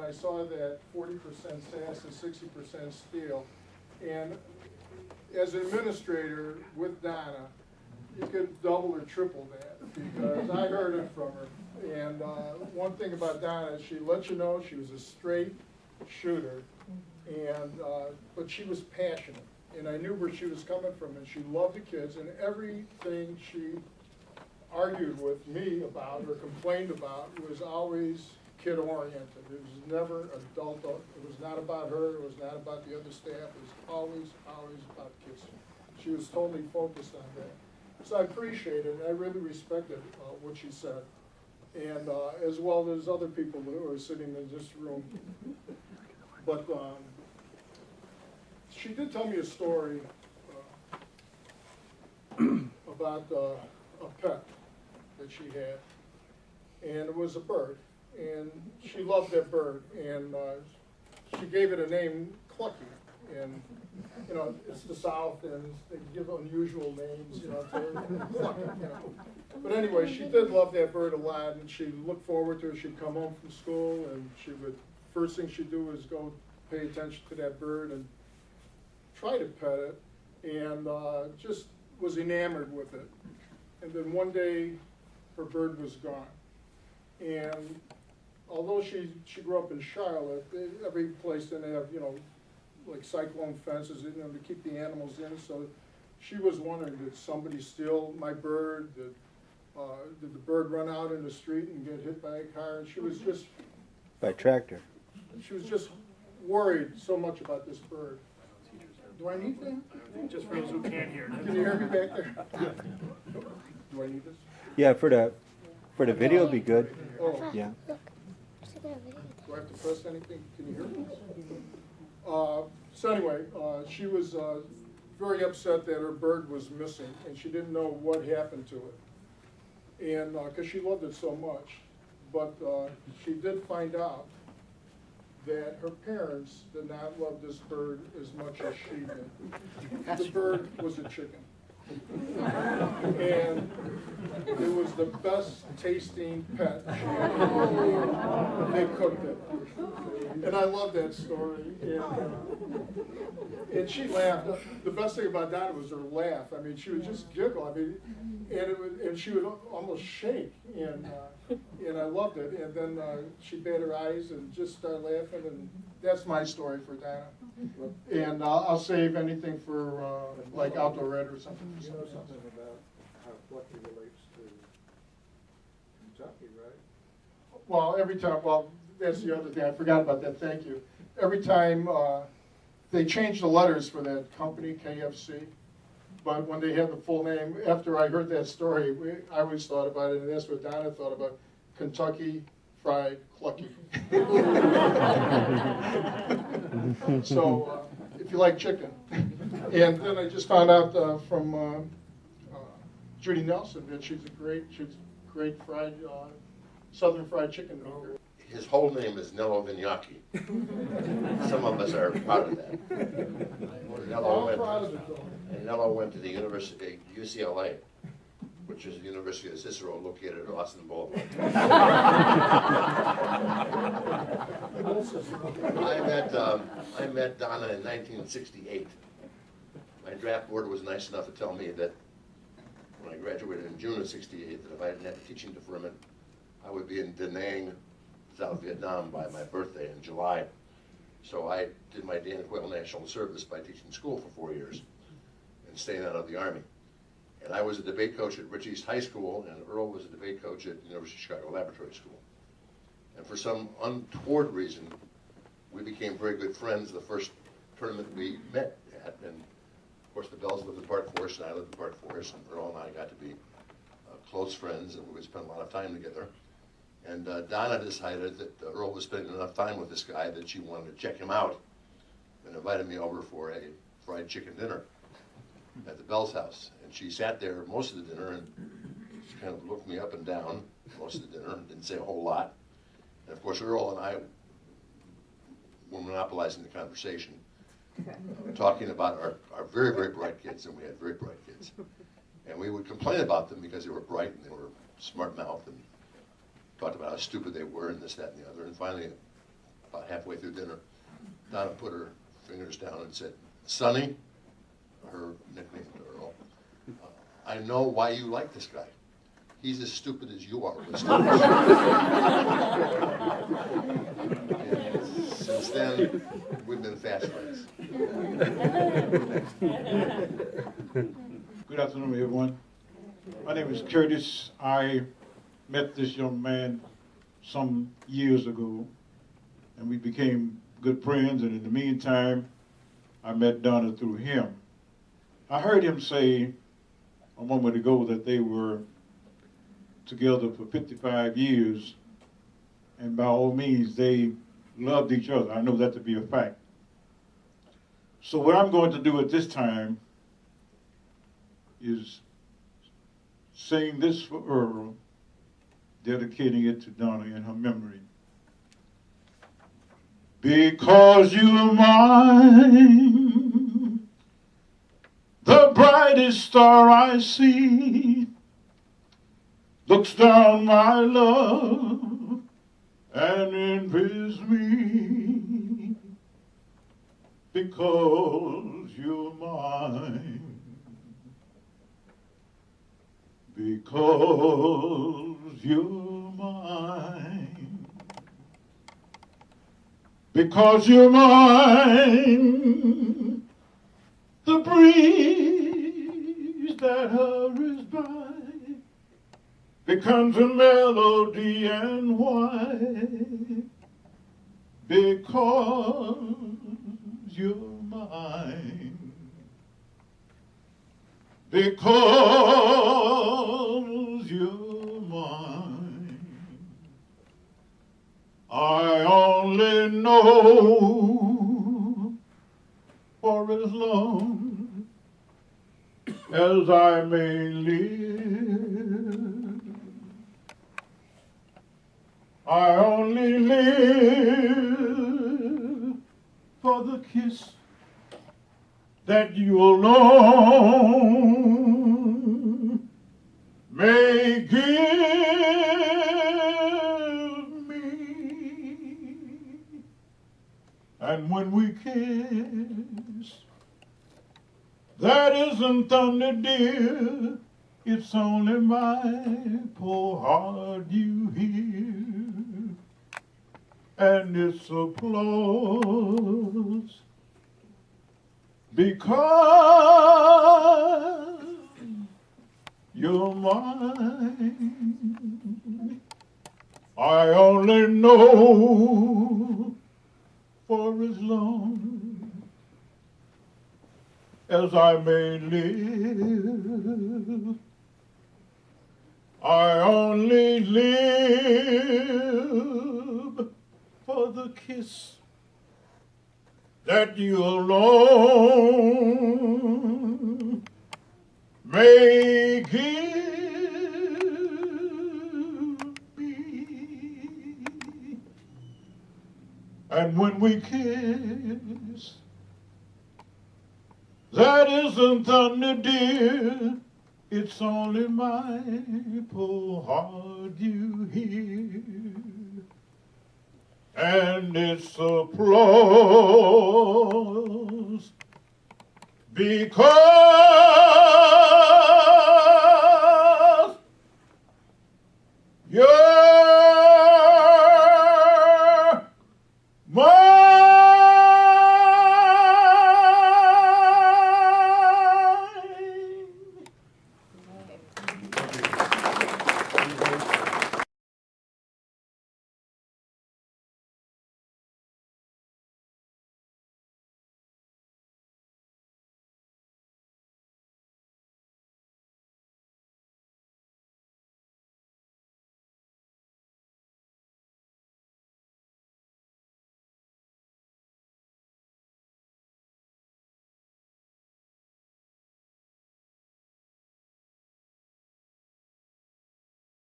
I saw that 40% SAS and 60% steel, and as an administrator with Donna, you could double or triple that, because I heard it from her. And one thing about Donna, she let you know she was a straight shooter, and but she was passionate, and I knew where she was coming from, and she loved the kids, and everything she argued with me about or complained about was always kid-oriented. It was never adult. It was not about her. It was not about the other staff. It was always about kids. She was totally focused on that. So I appreciate it, and I really respected what she said, and as well as other people who are sitting in this room. But she did tell me a story about a pet that she had, and it was a bird, and she loved that bird, and she gave it a name, Clucky, and you know, it's the South, and they give unusual names, you know, Clucky, you know. But anyway, she did love that bird a lot, and she looked forward to it. She'd come home from school, and she would, first thing she'd do is go pay attention to that bird and try to pet it, and just was enamored with it. And then one day, her bird was gone. And although she grew up in Charlotte, every place then they have, you know, like cyclone fences, you know, to keep the animals in. So she was wondering, did somebody steal my bird? Did the bird run out in the street and get hit by a car? And she was just... By a tractor. She was just worried so much about this bird. Do I need that? Just for those who can't hear. Can you hear me back there? Do I need this? Yeah, for the video it'd be good. Oh. Yeah. Do I have to press anything? Can you hear me? So anyway, she was very upset that her bird was missing, and she didn't know what happened to it. And because she loved it so much. But she did find out that her parents did not love this bird as much as she did. The bird was a chicken. And it was the best tasting pet she had ever. They cooked it. And I love that story. And she laughed. The best thing about Donna was her laugh. I mean, she would just giggle. I mean, and she would almost shake. And I loved it. And then she bat her eyes and just started laughing. And that's my story for Donna. And I'll save anything for like outdoor ed or something. You know something about how Clucky relates to Kentucky, right? Well, every time, well, that's the other thing. I forgot about that. Thank you. Every time they changed the letters for that company, KFC, but when they had the full name, after I heard that story, I always thought about it, and that's what Donna thought about, Kentucky Fried Clucky. So, if you like chicken. And then I just found out from Judy Nelson that she's a great fried, Southern fried chicken maker. His whole name is Nello Vignacchi. Some of us are proud of that. Nello went to the University, UCLA, which is the University of Cicero, located at Austin Boulevard. I met Donna in 1968. My draft board was nice enough to tell me that when I graduated in June of '68, that if I didn't have a teaching deferment, I would be in Da Nang, South Vietnam, by my birthday in July. So I did my Dan Quayle National Service by teaching school for 4 years and staying out of the Army. And I was a debate coach at Rich East High School, and Earl was a debate coach at the University of Chicago Laboratory School. And for some untoward reason, we became very good friends the first tournament we met at. And of course, the Bells lived in Park Forest, and I lived in Park Forest, and Earl and I got to be close friends, and we would spend a lot of time together. And Donna decided that Earl was spending enough time with this guy that she wanted to check him out, and invited me over for a fried chicken dinner at the Bell's house. And she sat there most of the dinner and she kind of looked me up and down most of the dinner and didn't say a whole lot. And of course, Earl and I were monopolizing the conversation, talking about our very, very bright kids, and we had very bright kids. And we would complain about them because they were bright and they were smart-mouthed and talked about how stupid they were and this, that, and the other. And finally, about halfway through dinner, Donna put her fingers down and said, "Sonny," her nickname Earl, "I know why you like this guy. He's as stupid as you are with stories." And since then, we've been fast friends. Good afternoon, everyone. My name is Curtis. I met this young man some years ago, and we became good friends, and in the meantime, I met Donna through him. I heard him say a moment ago that they were together for 55 years, and by all means, they loved each other. I know that to be a fact. So what I'm going to do at this time is sing this for Earl, dedicating it to Donna in her memory. Because you're mine, the brightest star I see looks down my love and envies me. Because you're mine. Because you're mine. Because you're mine. The breeze that hurries by becomes a melody and why? Because you're mine. Because you're mine. I only know for as long as I may live. I only live for the kiss that you alone may give me. And when we kiss, that isn't thunder, dear, it's only my poor heart you hear. And it's applause. Because you're mine. I only know for as long as I may live. I only live for the kiss that you alone may give me. And when we kiss, that isn't thunder, dear, it's only my poor heart you hear. And it's applause because you're mine.